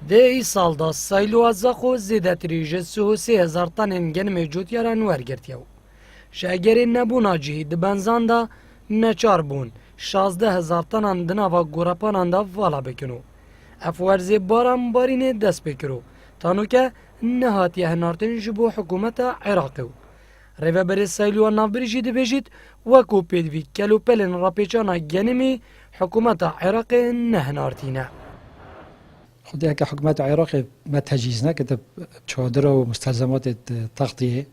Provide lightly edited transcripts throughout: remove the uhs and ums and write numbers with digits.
Di îsalda sayloa Zaxo zêdetirî ji 33,000 tenên genimê cotyaran wergirtiye. Şegerên nebûna cihî di benzan de neçar bûn 16,000 tenan di nava gorepanan de vala bikin û ev werzê baranbarînê dest pê kir û tanûke nehatiye hinartin ji bo hikûmeta Iraqê û rêveberê sayloa navbirî jî dibêjit wekû pêdivî kelûpelên rapêçana genimî hikûmeta Iraqê nehinartîne. خدي هكا حكومات العراق ما تهجيزنا كتب تشادر ومستلزمات التغطية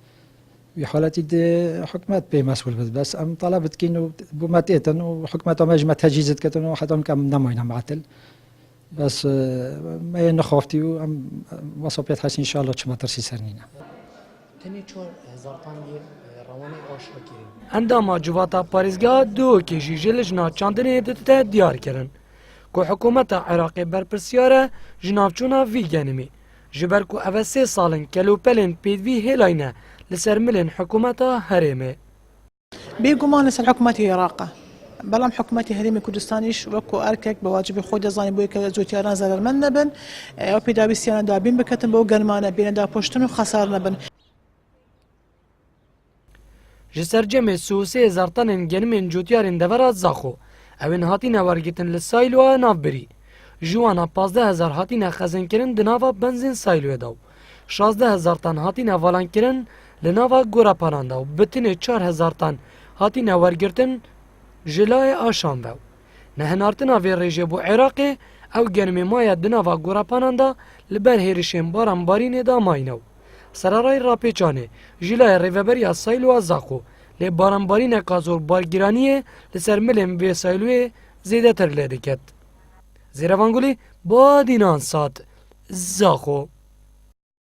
بحالة حكومات بمسؤول بس أم طلبت كينو بوماتيتن وحكومات ما تهجيزت كتنو حتى كم نماينا معتل بس ما ينخافتي وأم وصبيت حسين إن شاء الله تشما ترسي سرنينا. انداما جواتا پاریزگاه دو کشی جلجنا چاندنی دته دیار کرن که حکومت عراقی برپرسیاره جنافچونا وی گنمی جبر کو اول 3 سالن کلوپلن پیدوی هلاینه لسر ملن حکومت هرمه بيقومان لسر حكومة العراق بلام حكومة هرمي كردستانيش وكو أركك بواجب خود زاني بويك زوتياران زادر من نبن و بيدا بيسيانا دا بين بكتن بو گرمانه بين دا پشتن و خسار نبن جسر جمع 33,000 تنن گنمین جوتیارین دورات زاخو اوین هاتین ورگیتن لسایلوه نافبری جوانا 15,000 هاتین خزن کرن دناوا بنزین سایلوه داو 16,000 تن هاتین والان کرن لناوا گورا پانان داو بتین 4,000 تن هاتین ورگرتن جلای آشان داو نهنارتن آوی ریجه بو عراقی او گنمی مایا دناوا گورا پانان دا لبر هیرشین باران بارین دا ماینو سرارای راپیچانه جلای ریوبریا سایلوه زاخو لی بارانبارین کازور بارگیرانیه لسر ملم وی سایلوه زیده تر لیدکت. زیروانگولی با دینان سات زاخو